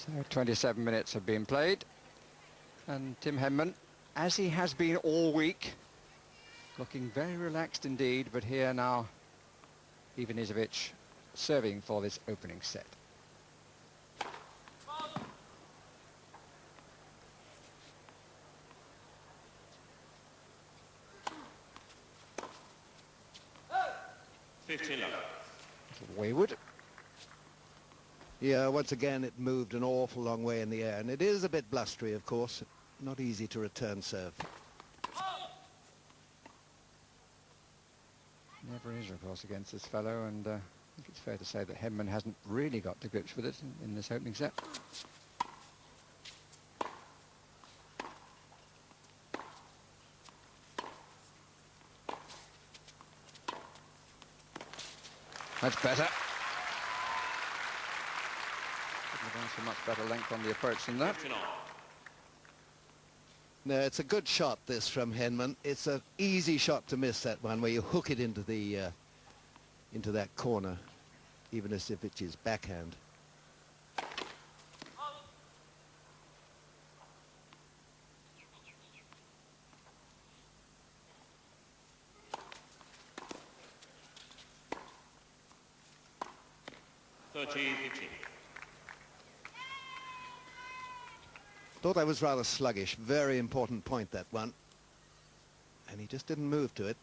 So 27 minutes have been played, and Tim Henman, as he has been all week, looking very relaxed indeed, but here now Ivanisevic serving for this opening set. Wayward. Yeah, once again it moved an awful long way in the air, and it is a bit blustery, of course. Not easy to return serve. Never is, of course, against this fellow, and I think it's fair to say that Henman hasn't really got to grips with it in this opening set. That's better. Couldn't have gone for much better length on the approach than that. No, it's a good shot, this, from Henman. It's an easy shot to miss, that one, where you hook it into the into that corner, even as if it's his backhand. Thought I was rather sluggish. Very important point, that one. And he just didn't move to it.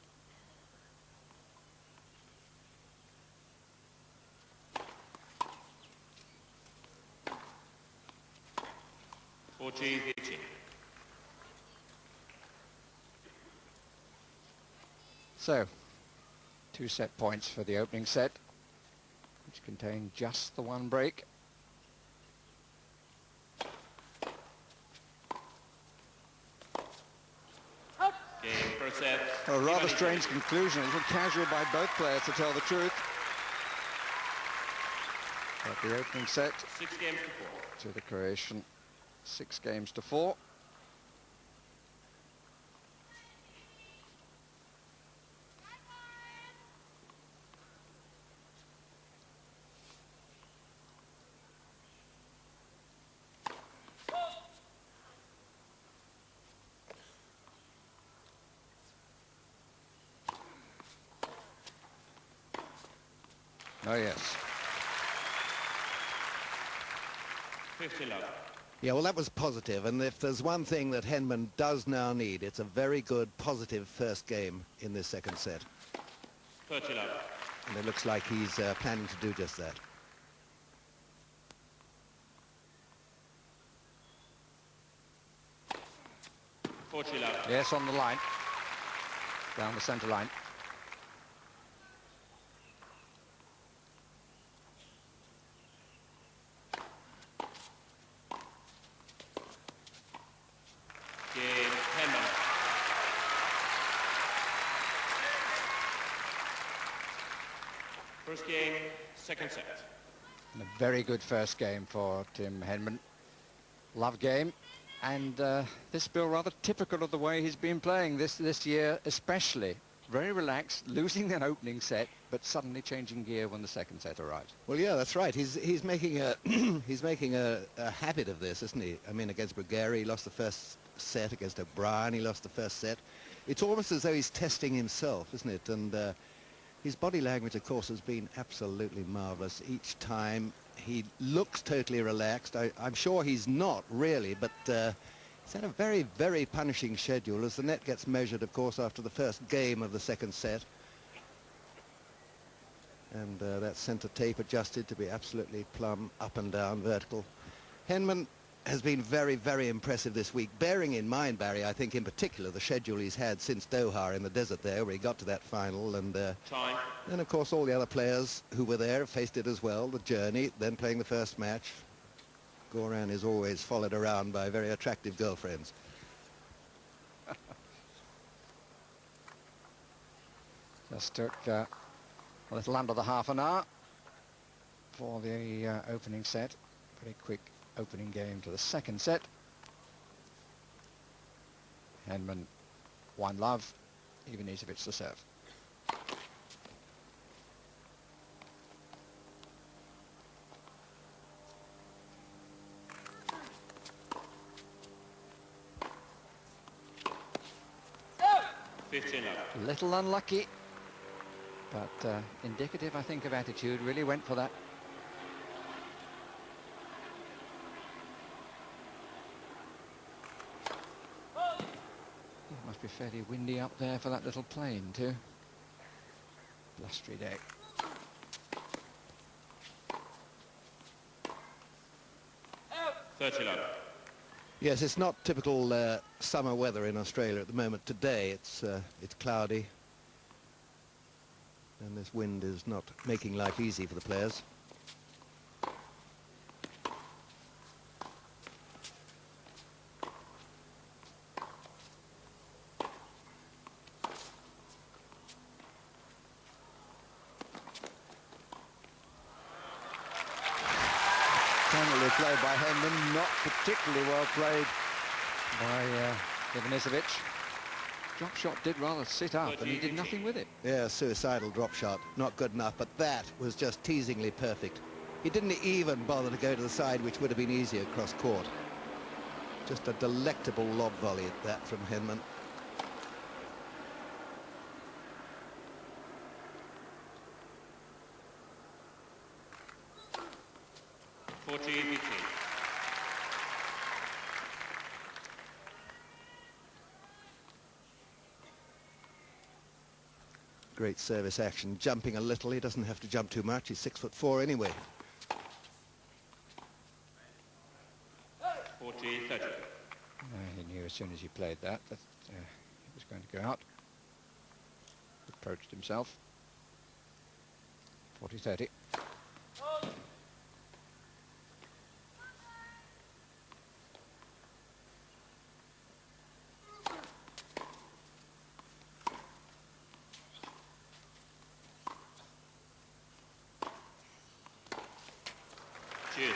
So, 2 set points for the opening set, which contained just the one break. A rather strange conclusion, a little casual by both players, to tell the truth. But the opening set 6 games to 4 to the Croatian, 6 games to 4. Oh, yes. 50 love. Yeah, well, that was positive, and if there's one thing that Henman does now need, it's a very good, positive first game in this second set. 30 love. And it looks like he's planning to do just that. Yes, on the line. Down the centre line. First game, second set. And a very good first game for Tim Henman. Love game. And this Bill, rather typical of the way he's been playing this year, especially. Very relaxed, losing an opening set, but suddenly changing gear when the second set arrives. Well, yeah, that's right. He's making a he's making a habit of this, isn't he? I mean, against Bulgaria, he lost the first set. Against O'Brien, he lost the first set. It's almost as though he's testing himself, isn't it? And his body language, of course, has been absolutely marvelous. Each time he looks totally relaxed. I'm sure he's not really, but he's had a very, very punishing schedule as the net gets measured, of course, after the first game of the second set. And that centre tape adjusted to be absolutely plumb, up and down, vertical. Henman has been very, very impressive this week, bearing in mind, Barry, I think in particular, the schedule he's had since Doha in the desert there, where he got to that final, and then, of course, all the other players who were there faced it as well, the journey, then playing the first match. Goran is always followed around by very attractive girlfriends. Just took a little under the half an hour for the opening set. Pretty quick opening game to the second set. Henman 1-love, Ivanisevic to serve. 15 love. A little unlucky, but indicative, I think, of attitude. Really went for that. It must be fairly windy up there for that little plane too. Blustery day. $30 love. Yes, it's not typical summer weather in Australia at the moment. Today it's cloudy, and this wind is not making life easy for the players. Penalty played by Henman, not particularly well played by Ivanisevic. Drop shot did rather sit up, and he did nothing with it. Yeah, suicidal drop shot, not good enough, but that was just teasingly perfect. He didn't even bother to go to the side, which would have been easier cross court. Just a delectable lob volley at that from Henman. Great service action, jumping a little. He doesn't have to jump too much. He's 6'4" anyway. 40-30. He knew as soon as he played that it was going to go out. Approached himself. 40-30. Cheers.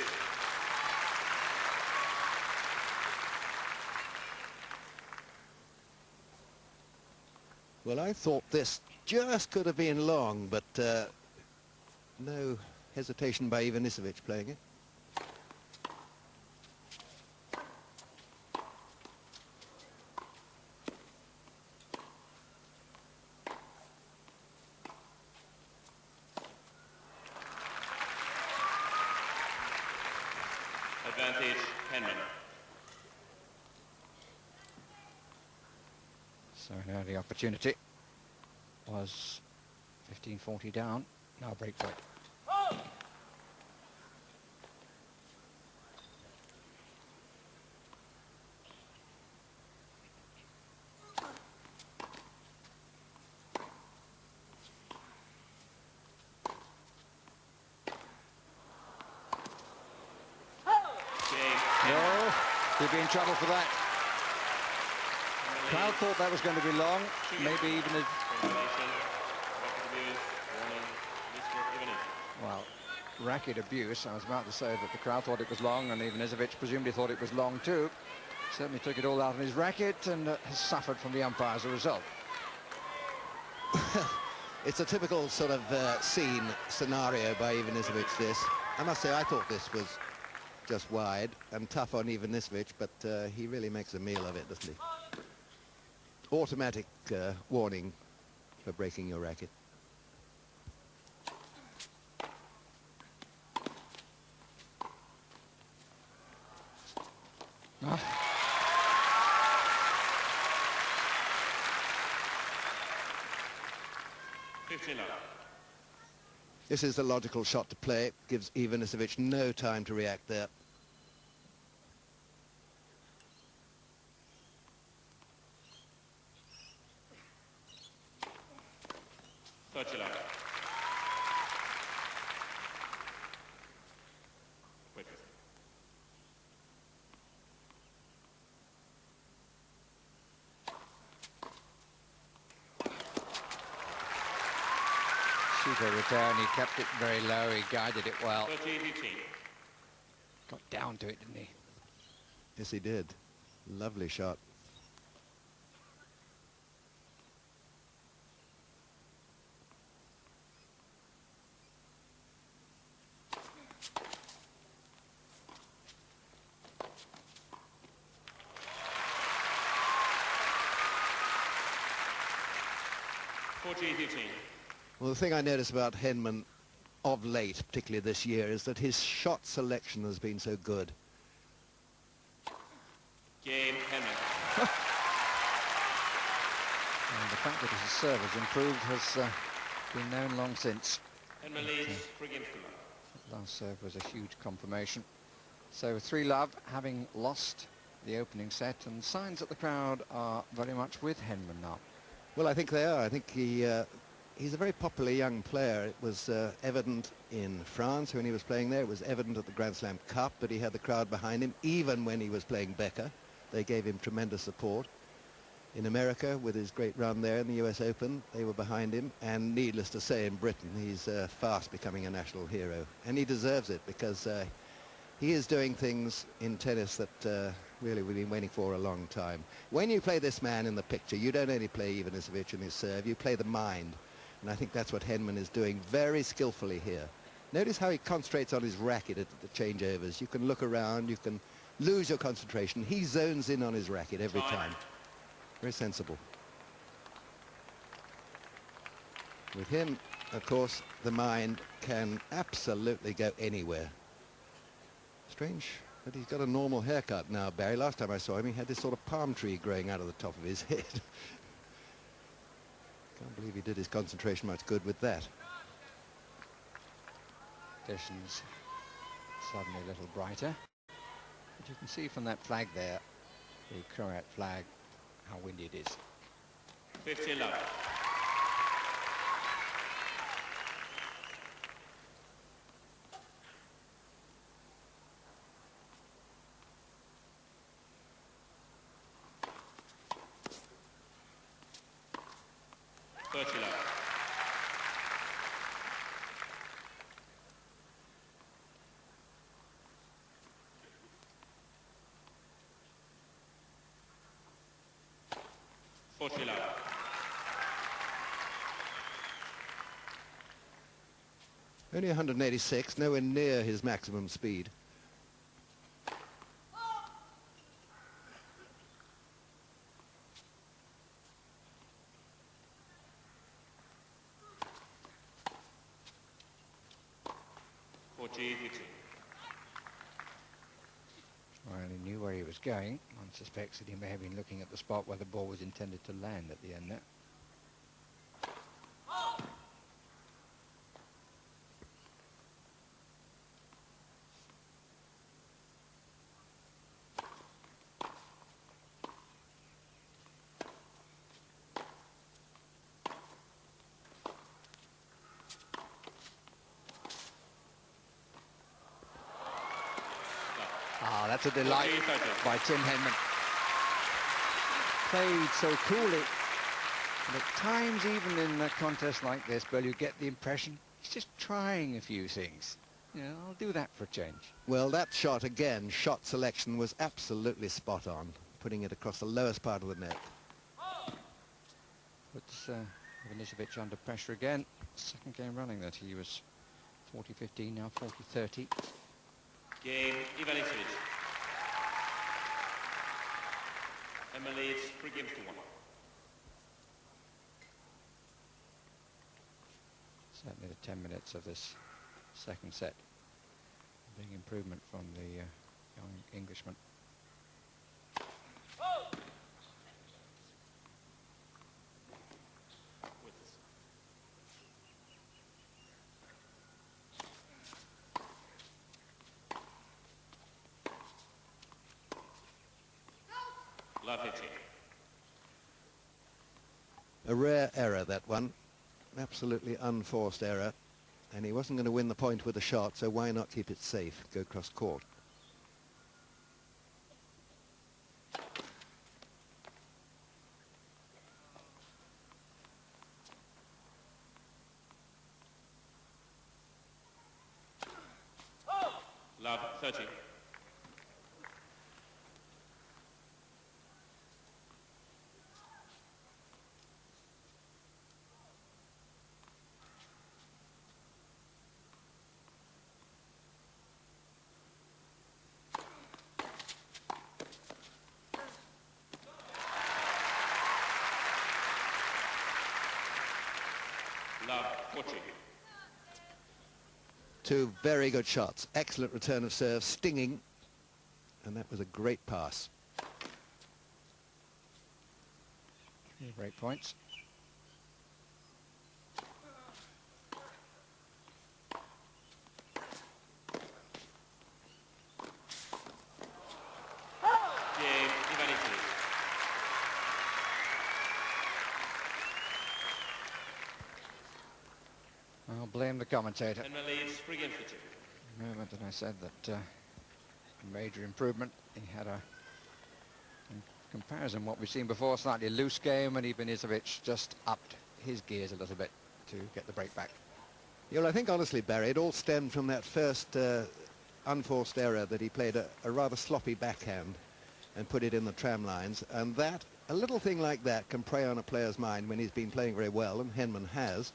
Well, I thought this just could have been long, but no hesitation by Ivanisevic playing it. Advantage, Henman. So now the opportunity was 15-40 down. Now break point. No, he'd be in trouble for that. Crowd thought that was going to be long, maybe even if... Well, racket abuse. I was about to say that the crowd thought it was long, and Ivanisevic presumably thought it was long too. Certainly took it all out of his racket and has suffered from the umpire as a result. It's a typical sort of scenario by Ivanisevic, this. I must say, I thought this was just wide and tough on Ivanisevic, but he really makes a meal of it, doesn't he? Automatic warning for breaking your racket. Oh. This is the logical shot to play. Gives Ivanisevic no time to react there. Super return, he kept it very low, he guided it well. 13-18. Got down to it, didn't he? Yes, he did. Lovely shot. 40-15. Well, the thing I notice about Henman of late, particularly this year, is that his shot selection has been so good. Game, Henman. And the fact that his serve has improved has been known long since. Henman leads 3 games to none. That last serve was a huge confirmation. So 3-love, having lost the opening set, and signs that the crowd are very much with Henman now. Well, I think they are. I think he's a very popular young player. It was evident in France when he was playing there. It was evident at the Grand Slam Cup that he had the crowd behind him, even when he was playing Becker. They gave him tremendous support. In America, with his great run there in the US Open, they were behind him. And needless to say, in Britain, he's fast becoming a national hero. And he deserves it, because he is doing things in tennis that really we've been waiting for a long time. When you play this man in the picture, you don't only play Ivanisevic in his serve, you play the mind. And I think that's what Henman is doing very skillfully here. Notice how he concentrates on his racket at the changeovers. You can look around, you can lose your concentration. He zones in on his racket every time. Very sensible. With him, of course, the mind can absolutely go anywhere. Strange that he's got a normal haircut now, Barry. Last time I saw him, he had this sort of palm tree growing out of the top of his head. Can't believe he did his concentration much good with that. Conditions suddenly a little brighter. But you can see from that flag there, the Croat flag, how windy it is. 15-love. Only 186, nowhere near his maximum speed. Well, he knew where he was going. One suspects that he may have been looking at the spot where the ball was intended to land at the end there. Ah, that's a delight by Tim Henman. Played so coolly. And at times, even in a contest like this, Bill, you get the impression he's just trying a few things. You know, I'll do that for a change. Well, that shot, again, shot selection was absolutely spot on, putting it across the lowest part of the net. Puts Ivanisevic under pressure again. Second game running that he was 40-15, now 40-30. Game, Ivanisevic. Henman leads 3 games to 1. Certainly the 10 minutes of this second set. Big improvement from the young Englishman. Love 15. A rare error, that one. Absolutely unforced error. And he wasn't going to win the point with a shot, so why not keep it safe? Go cross court. Love 30. 40. Two very good shots. Excellent return of serve, stinging. And that was a great pass. 3 break points. Game Ivanisevic. I'll blame the commentator. Henman leads 3 games to 2. The moment that I said that a major improvement, he had a, in comparison what we've seen before, slightly loose game, and Ivanisevic just upped his gears a little bit to get the break back. Yeah, well, I think honestly, Barry, it all stemmed from that first unforced error that he played a rather sloppy backhand and put it in the tram lines, and that, a little thing like that can prey on a player's mind when he's been playing very well, and Henman has,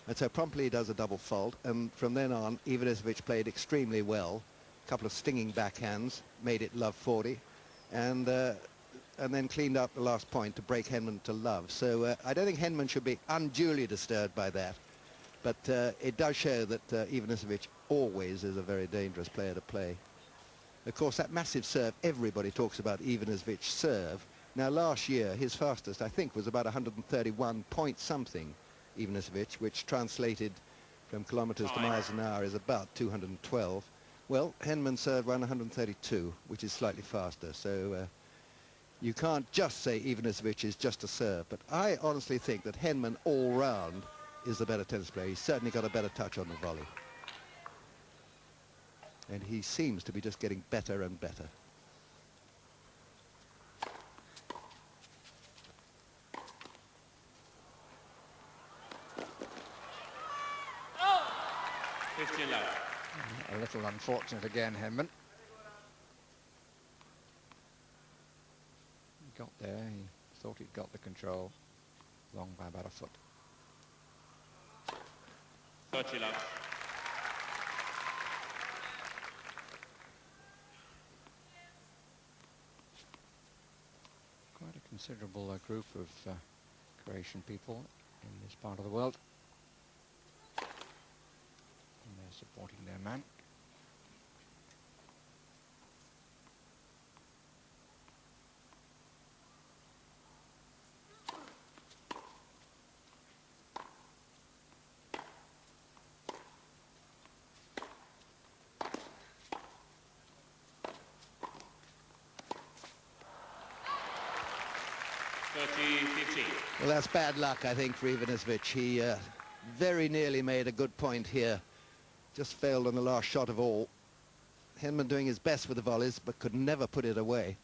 and so promptly he does a double fault, and from then on Ivanisevic played extremely well. A couple of stinging backhands made it love 40, and then cleaned up the last point to break Henman to love. So I don't think Henman should be unduly disturbed by that, but it does show that Ivanisevic always is a very dangerous player to play. Of course, that massive serve, everybody talks about Ivanisevic's serve. Now, last year, his fastest, I think, was about 131 point something, Ivanisevic, which translated from kilometers to miles an hour is about 212. Well, Henman served 132, which is slightly faster. So you can't just say Ivanisevic is just a serve. But I honestly think that Henman all round is the better tennis player. He's certainly got a better touch on the volley. And he seems to be just getting better and better. Oh! 15 left. A little unfortunate again, Henman. He got there, he thought he'd got the control, long by about a foot. 30 left. Quite a considerable group of Croatian people in this part of the world. And they're supporting their man. Well, that's bad luck, I think, for Ivanisevic. He very nearly made a good point here. Just failed on the last shot of all. Henman doing his best with the volleys, but could never put it away.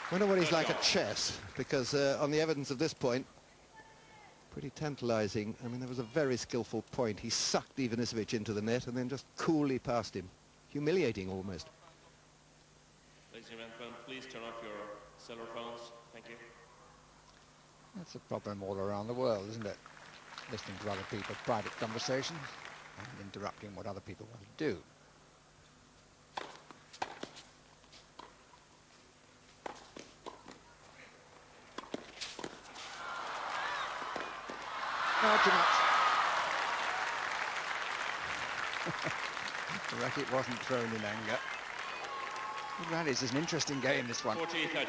I wonder what he's like at chess, because on the evidence of this point, pretty tantalizing. I mean, there was a very skillful point. He sucked Ivanisevic into the net and then just coolly passed him. Humiliating, almost. Ladies and gentlemen, please turn off your cellular phones. Thank you. That's a problem all around the world, isn't it? Listening to other people's private conversations and interrupting what other people want to do. Not too much. The racket wasn't thrown in anger. Good rallies. It's an interesting game, this one. 40-30.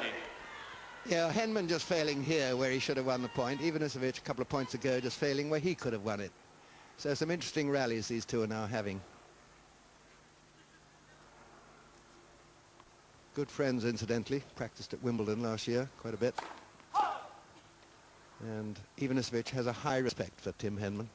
Yeah, Henman just failing here where he should have won the point. Ivanisevic a couple of points ago just failing where he could have won it. So some interesting rallies these two are now having. Good friends, incidentally. Practiced at Wimbledon last year quite a bit. And Ivanisevic has a high respect for Tim Henman.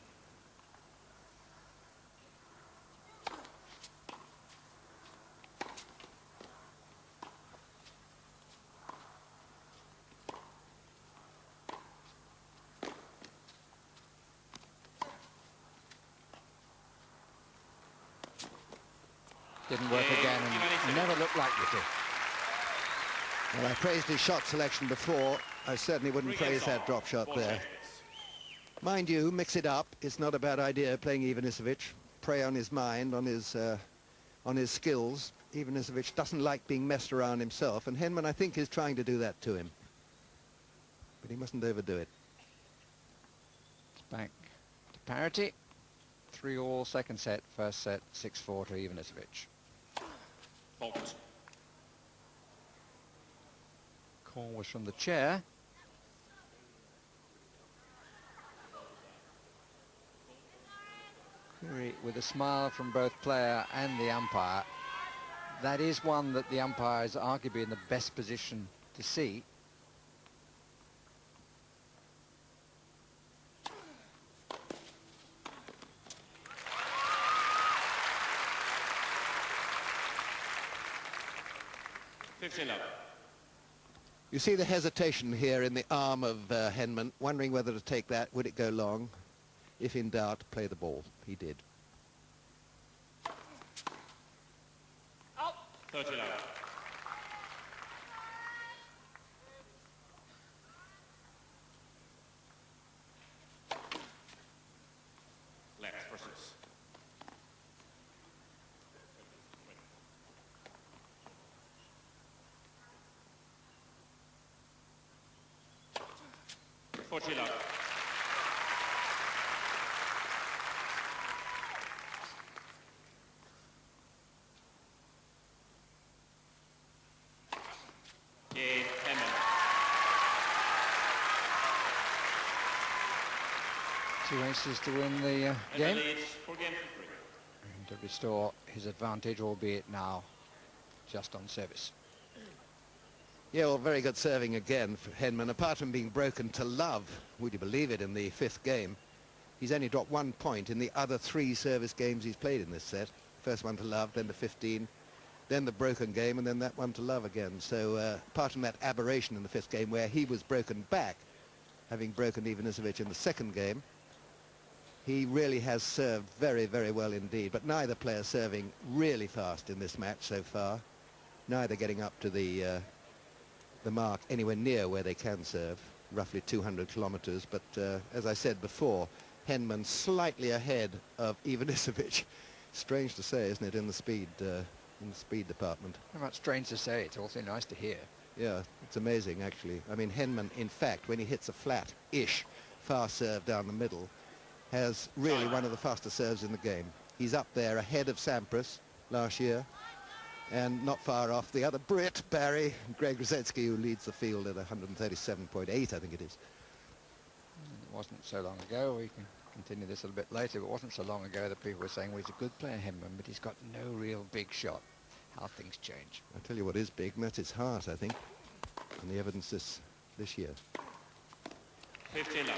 Didn't work again and never looked likely to. Well, I praised his shot selection before. I certainly wouldn't praise that drop shot there. Mind you, mix it up. It's not a bad idea playing Ivanisevic. Prey on his mind, on his skills. Ivanisevic doesn't like being messed around himself, and Henman, I think, is trying to do that to him. But he mustn't overdo it. It's back to parity. 3-all second set, first set 6-4 to Ivanisevic. Fault. Call was from the chair. Query with a smile from both player and the umpire. That is one that the umpire is arguably in the best position to see. You see the hesitation here in the arm of Henman, wondering whether to take that. Would it go long? If in doubt, play the ball. He did. 30 love. Left versus. Forty-love. Henman. Two aces to win the game. For game 3. And to restore his advantage, albeit now just on service. Yeah, well, very good serving again for Henman. Apart from being broken to love, would you believe it, in the 5th game, he's only dropped 1 point in the other 3 service games he's played in this set. First one to love, then the 15, then the broken game, and then that one to love again. So apart from that aberration in the 5th game where he was broken back, having broken Ivanisevic in the 2nd game, he really has served very, very well indeed. But neither player serving really fast in this match so far. Neither getting up to the mark anywhere near where they can serve, roughly 200 kilometers. But as I said before, Henman slightly ahead of Ivanisevic. Strange to say, isn't it, in the speed department? Very much strange to say. It's also nice to hear. Yeah, it's amazing, actually. I mean, Henman, in fact, when he hits a flat-ish fast serve down the middle, has really one of the fastest serves in the game. He's up there ahead of Sampras last year, and not far off the other Brit, Barry, Greg Rosetsky, who leads the field at 137.8, I think it is. It wasn't so long ago, we can continue this a little bit later, but it wasn't so long ago that people were saying, well, he's a good player, Henman, but he's got no real big shot. How things change. I tell you what is big, and that's his heart, I think, and the evidence this year. 15 love.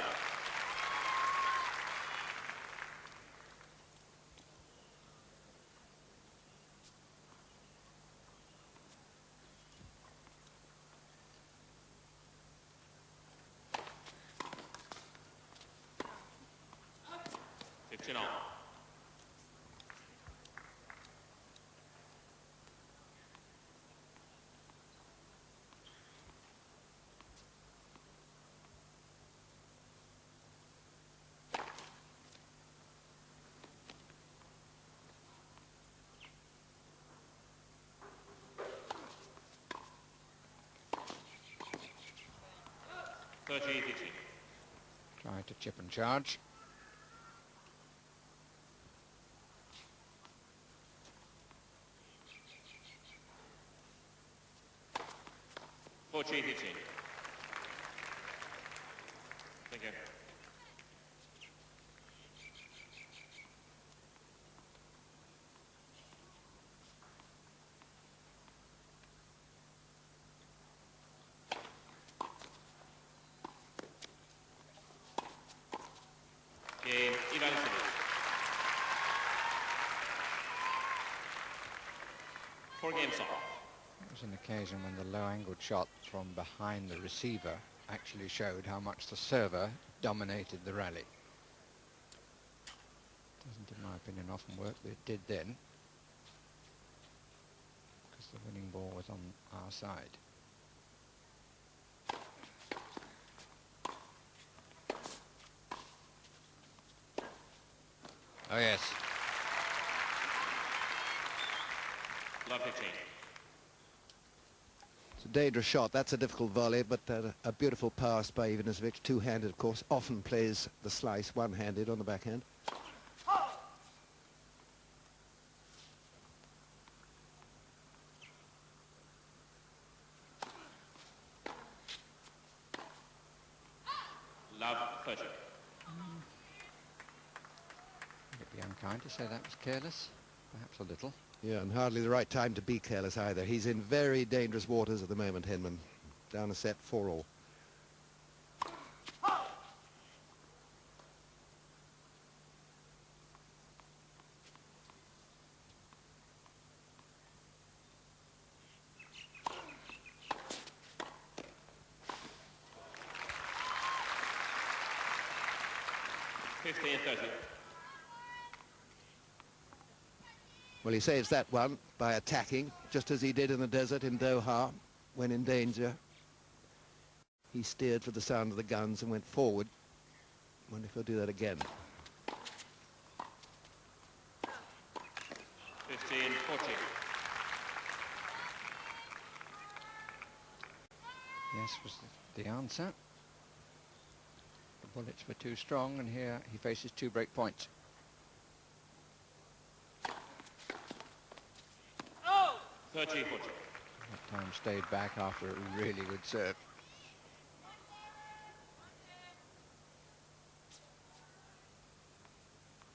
On. Try to chip and charge. Thank you. Game Ivanisevic. 4 games off. It was an occasion when the low-angled shot from behind the receiver actually showed how much the server dominated the rally. Doesn't, in my opinion, often work, but it did then. the winning ball was on our side. Oh yes. Lovely change. It's a dangerous shot. That's a difficult volley, but a beautiful pass by Ivanisevic. Two-handed, of course. Often plays the slice one-handed on the backhand. Love 30. It'd be unkind to say that was careless. Perhaps a little. Yeah, and hardly the right time to be careless either. He's in very dangerous waters at the moment, Henman. Down a set, 4-all. Well, he saves that one by attacking, just as he did in the desert in Doha when in danger. He steered for the sound of the guns and went forward. Wonder if he'll do that again. 15-40. Yes, was the answer. The bullets were too strong, and here he faces 2 break points. 30-40. That time stayed back after a really good serve.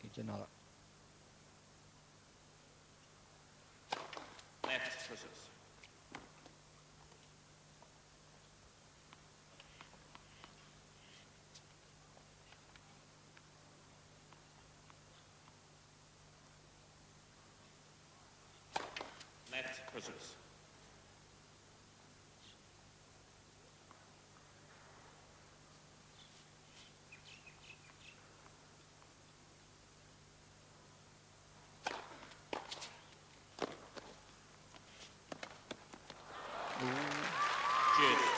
Needs another. Left scissors. Left scissors.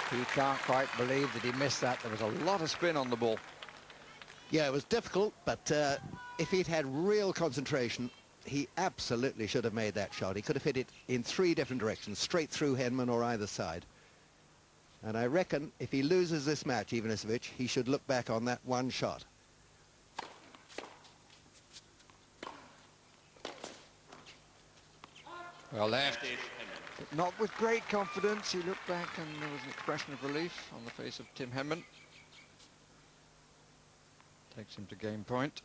He can't quite believe that he missed that. There was a lot of spin on the ball. Yeah, it was difficult, but if he'd had real concentration, he absolutely should have made that shot. He could have hit it in 3 different directions, straight through Henman or either side. And I reckon if he loses this match, Ivanisevic, he should look back on that one shot. Well left. Not with great confidence. He looked back and there was an expression of relief on the face of Tim Henman. Takes him to game point.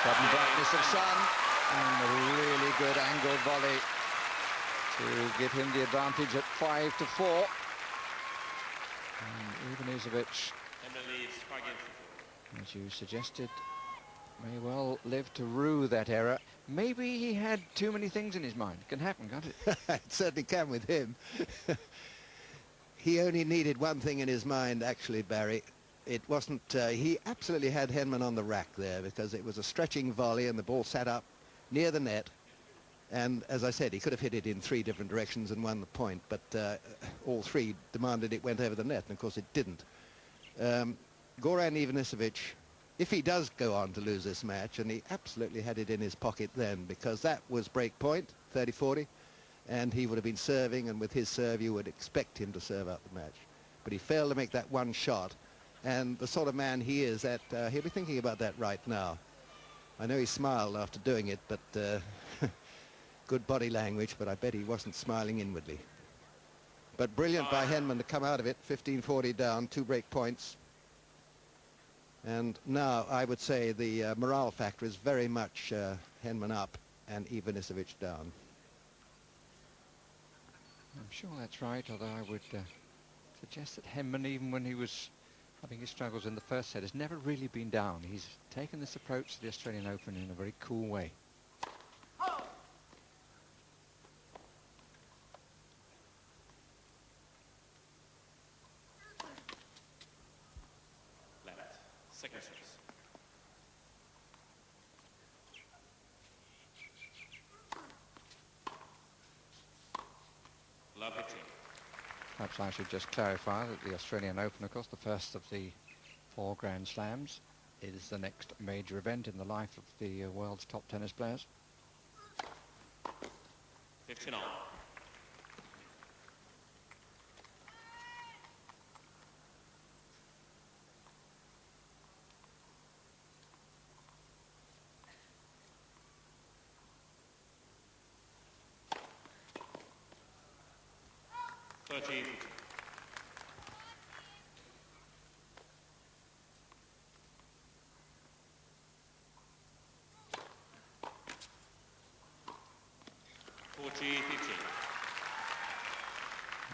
Sudden brightness of sun and a really good angled volley to give him the advantage at 5-4. And Ivanisevic, as you suggested, may well live to rue that error. Maybe he had too many things in his mind. Can happen, can't it? It certainly can with him. He only needed one thing in his mind, actually, Barry. It wasn't... he absolutely had Henman on the rack there because it was a stretching volley and the ball sat up near the net. And as I said, he could have hit it in 3 different directions and won the point, but all 3 demanded it went over the net, and of course it didn't. Goran Ivanisevic, if he does go on to lose this match, and he absolutely had it in his pocket then, because that was break point, 30-40, and he would have been serving, and with his serve you would expect him to serve out the match. But he failed to make that one shot, and the sort of man he is, that he'll be thinking about that right now. I know he smiled after doing it, but good body language, but I bet he wasn't smiling inwardly. But brilliant by Henman to come out of it, 15-40 down, 2 break points. And now I would say the morale factor is very much Henman up and Ivanisevic down. I'm sure that's right, although I would suggest that Henman, even when he was having his struggles in the first set, has never really been down. He's taken this approach to the Australian Open in a very cool way. Love 15. Perhaps I should just clarify that the Australian Open, of course, the first of the 4 Grand Slams, is the next major event in the life of the world's top tennis players. 15 all.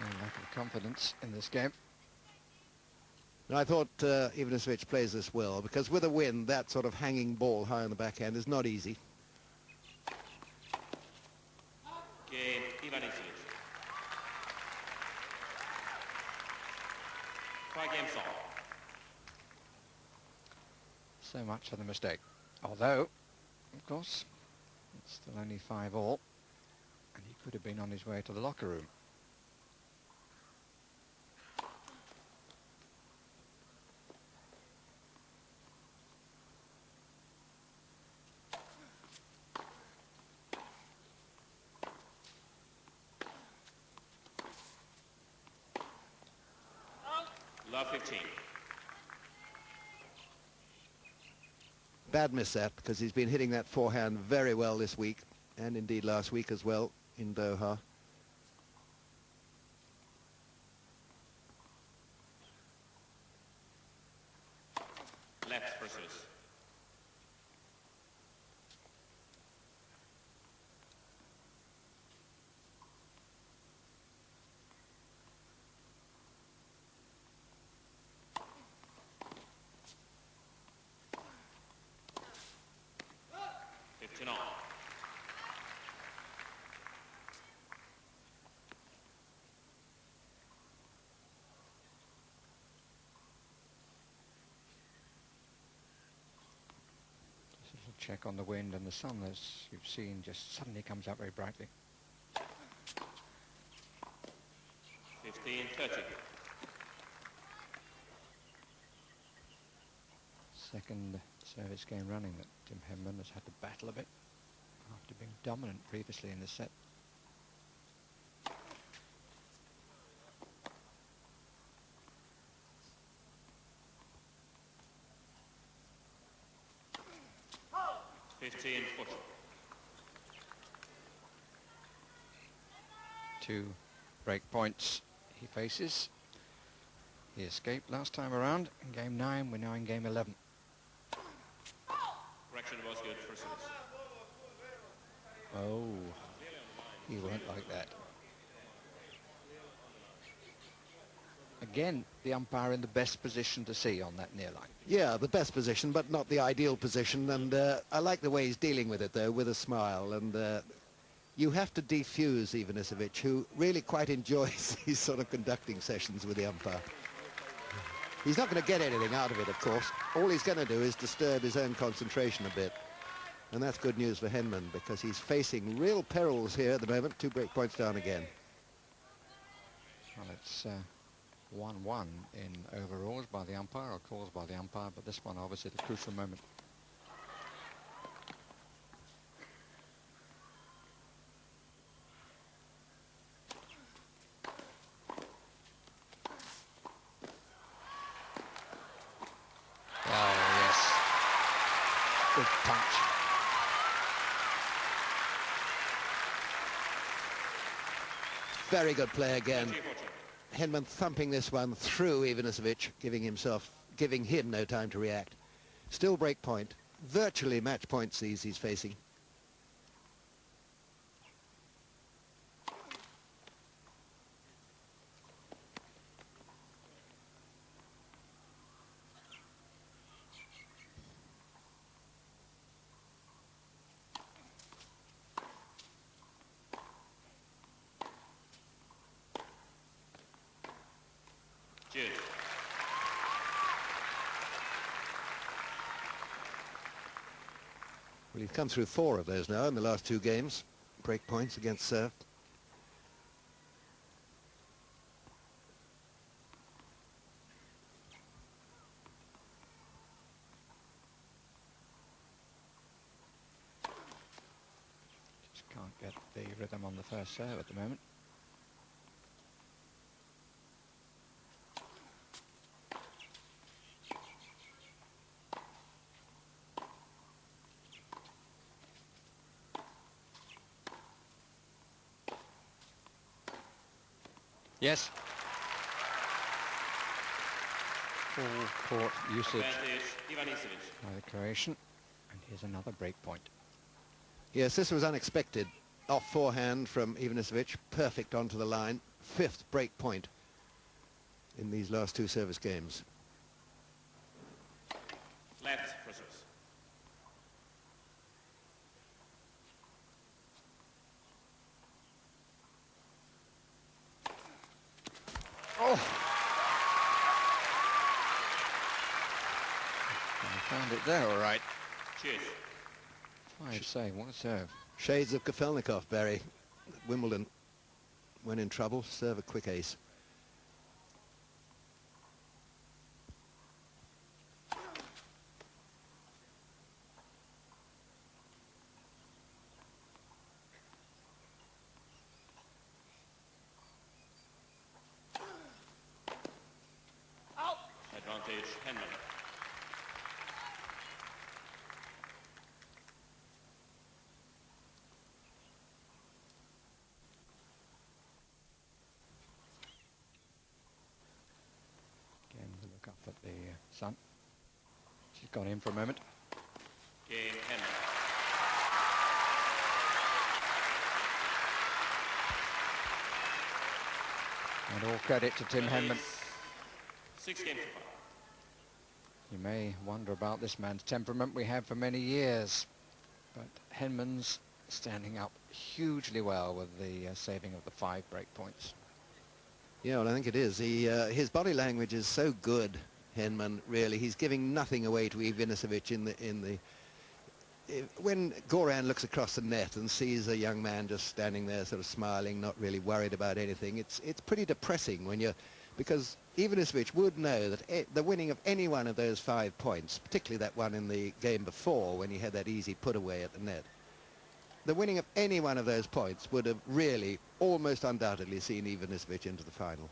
No lack of confidence in this game. And I thought Ivanisevic plays this well, because with a win, that sort of hanging ball high on the backhand is not easy. Game Ivanisevic. 5 games all. So much for the mistake. Although, of course, it's still only 5 all, and he could have been on his way to the locker room. Love 15. Bad miss that, because he's been hitting that forehand very well this week, and indeed last week as well in Doha. Left versus. Check on the wind, and the sun, as you've seen, just suddenly comes out very brightly. 15-30. Second service game running that Tim Henman has had to battle a bit after being dominant previously in this set. Two break points he faces. He escaped last time around in game 9. We're now in game 11. Correction was good for service. Oh, he won't like that. Again, the umpire in the best position to see on that near line. Yeah, the best position, but not the ideal position. And I like the way he's dealing with it, though, with a smile. And you have to defuse Ivanisevic, who really quite enjoys these sort of conducting sessions with the umpire. He's not going to get anything out of it, of course. All he's going to do is disturb his own concentration a bit. And that's good news for Henman, because he's facing real perils here at the moment. 2 break points down again. Well, it's 1-1 in overalls by the umpire, or calls by the umpire, but this one obviously the crucial moment. Oh, yes. Good punch. Very good play again. Henman thumping this one through Ivanisevic, giving him no time to react. Still break point. Virtually match points these he's facing. Cheers. Well, he's come through 4 of those now in the last 2 games. Break points against serve. get the rhythm on the first serve at the moment. Yes. Full court usage Advantage, Ivanisevic. by the Croatian. And here's another break point. Yes, this was unexpected. Off forehand from Ivanisevic, perfect onto the line. 5th break point in these last 2 service games. Left for service. Oh! I found it there all right. Cheers. 5 save, what a serve. Shades of Kafelnikov, Barry. Wimbledon, when in trouble, serve a quick ace. Advantage, Henman. Again, to look up at the sun. She's gone in for a moment. Game, Henman. And all credit to Tim Henman. 6 games to 5. You may wonder about this man's temperament we had for many years, but Henman's standing up hugely well with the saving of the 5 break points. Yeah, well, I think it is. His body language is so good, Henman, really. He's giving nothing away to Ivanisevic when Goran looks across the net and sees a young man just standing there sort of smiling, not really worried about anything. It's pretty depressing because Ivanisevic would know that the winning of any one of those 5 points, particularly that one in the game before when he had that easy put away at the net, the winning of any one of those points would have really almost undoubtedly seen Ivanisevic into the final.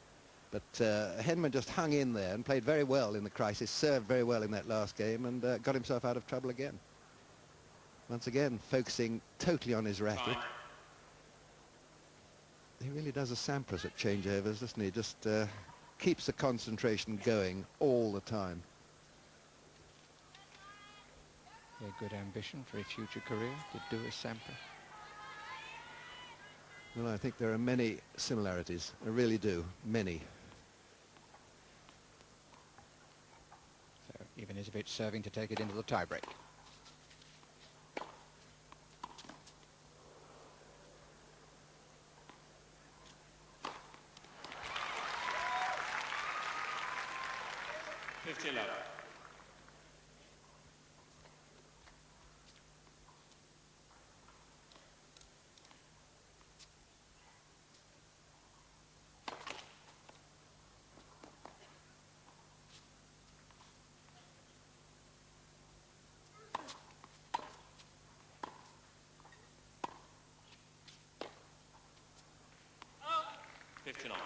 But Henman just hung in there and played very well in the crisis, served very well in that last game, and got himself out of trouble again. Once again, focusing totally on his racket. Fine. He really does a Sampras at changeovers, doesn't he? Just keeps the concentration going all the time. A good ambition for his future career to do a Sampras. Well, I think there are many similarities. I really do. Many. So Ivanisevic serving to take it into the tiebreak. Fifteen love. Fifteen on.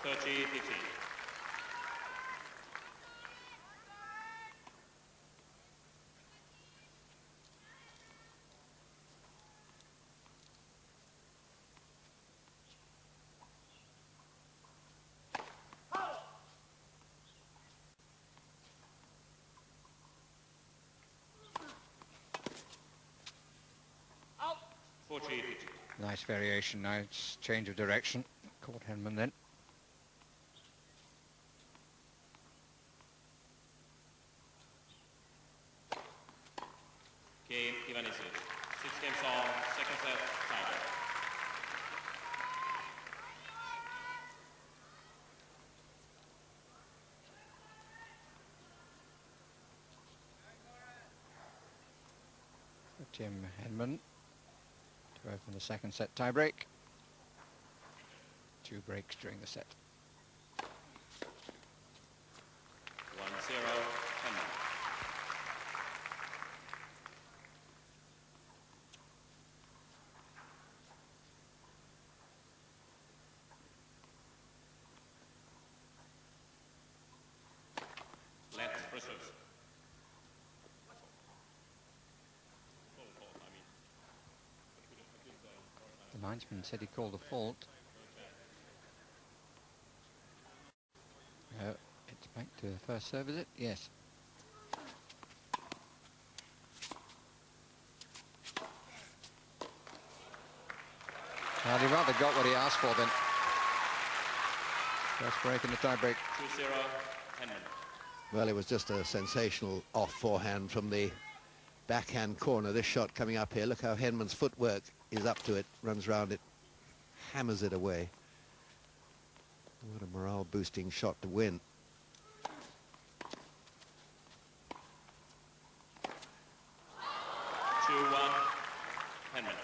Thirty, 15. Out. 40, 15. Nice variation, nice change of direction. Caught Henman then. Game, Ivanisevic. 6 games on, second set, tiebreak. Tim Henman to open the second set tiebreak. 2 breaks during the set. 1-0, Henman. Left versus. The linesman said he called a fault. It's back to the first serve, is it? Yes. Well, he rather got what he asked for then. First break in the tiebreak. 2-0, Henman. Well, it was just a sensational off forehand from the backhand corner. This shot coming up here. Look how Henman's footwork is up to it. Runs round it. Hammers it away. What a morale-boosting shot to win. Henman.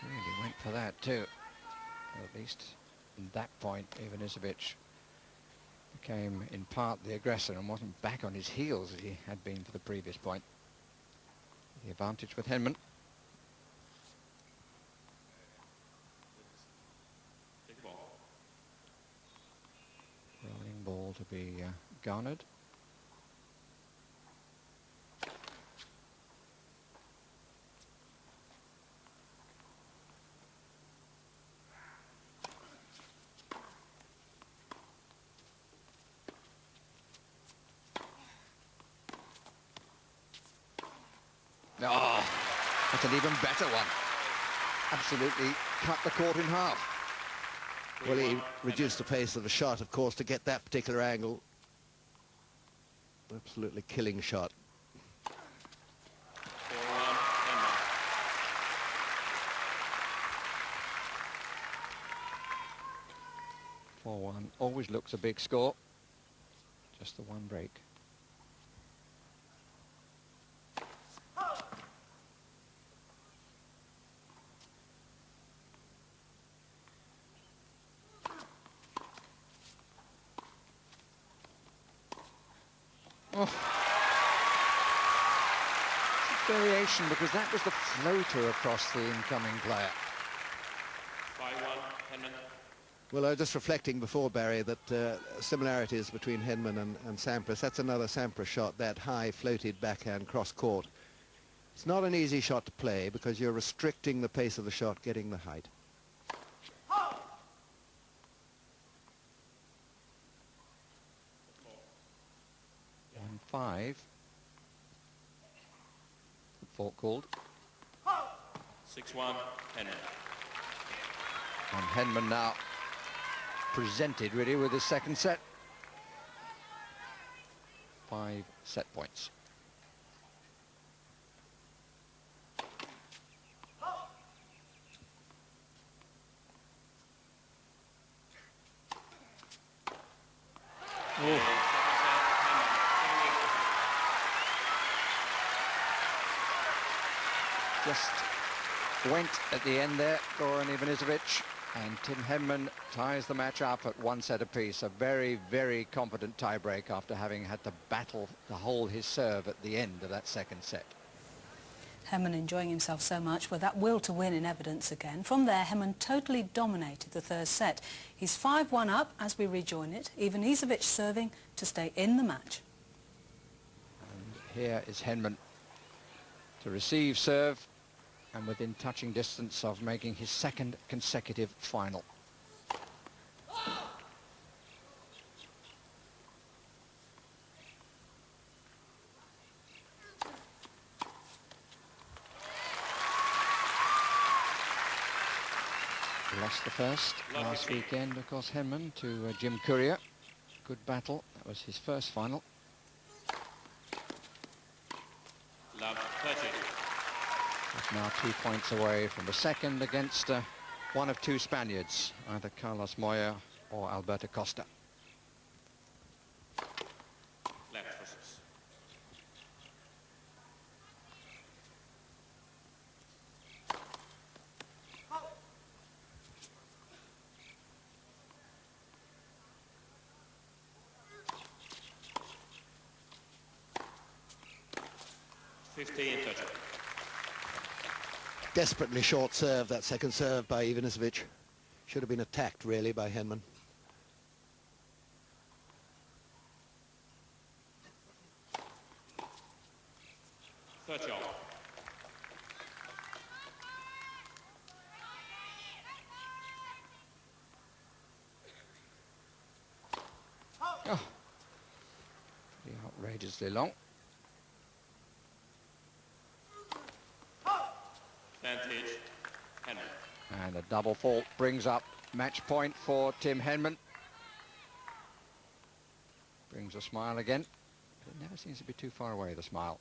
Really went for that too. At least at that point, Ivanisevic became in part the aggressor and wasn't back on his heels as he had been for the previous point. The advantage with Henman. Take ball. Rolling ball to be garnered. Oh, that's an even better one. Absolutely cut the court in half. Well, he reduced the pace of the shot, of course, to get that particular angle. Absolutely killing shot. 4-1, Henman. 4-1 always looks a big score. Just the one break. Oh. Variation, because that was the floater across the incoming player. 5-1, Henman. Well, I was just reflecting before, Barry, that similarities between Henman and Sampras. That's another Sampras shot, that high floated backhand cross court. It's not an easy shot to play because you're restricting the pace of the shot, getting the height. 1-5. Fault called. 6-1, Henman. And Henman now presented really with his second set. 5 set points. Oh. Just went at the end there, Goran Ivanisevic, and Tim Henman ties the match up at 1 set apiece. A very, very confident tiebreak after having had to battle to hold his serve at the end of that second set. Henman enjoying himself so much with that will to win in evidence again. From there, Henman totally dominated the third set. He's 5-1 up as we rejoin it. Ivanisevic serving to stay in the match. And here is Henman to receive serve and within touching distance of making his second consecutive final. He lost the first last weekend, of course, Henman, to Jim Courier. Good battle. That was his first final. Love 30. He's now 2 points away from the second against one of 2 Spaniards, either Carlos Moya or Alberto Costa. Left versus. 15 touch. Desperately short serve, that second serve by Ivanisevic. Should have been attacked, really, by Henman. Touch off. Oh, pretty outrageously long. Advantage, Henman. And a double fault brings up match point for Tim Henman. Brings a smile again. But it never seems to be too far away, the smile.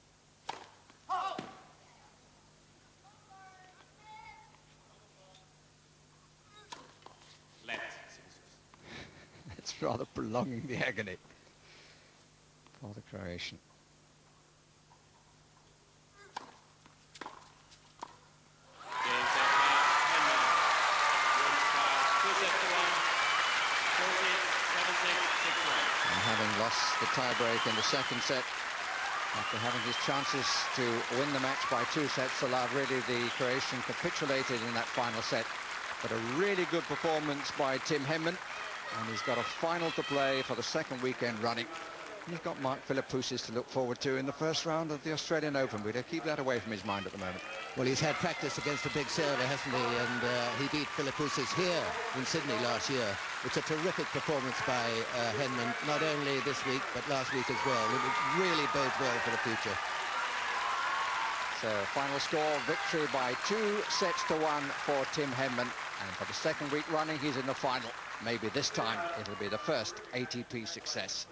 Left. It's rather prolonging the agony for the Croatian. And having lost the tie-break in the second set, after having his chances to win the match by 2 sets allowed, really the Croatian capitulated in that final set. But a really good performance by Tim Henman, and he's got a final to play for the second weekend running. He's got Mark Philippoussis to look forward to in the first round of the Australian Open. We'd keep that away from his mind at the moment. Well, he's had practice against a big server, hasn't he? And he beat Philippoussis here in Sydney last year. It's a terrific performance by Henman, not only this week, but last week as well. It really bodes well for the future. So, final score, victory by 2 sets to 1 for Tim Henman. And for the second week running, he's in the final. Maybe this time it'll be the first ATP success.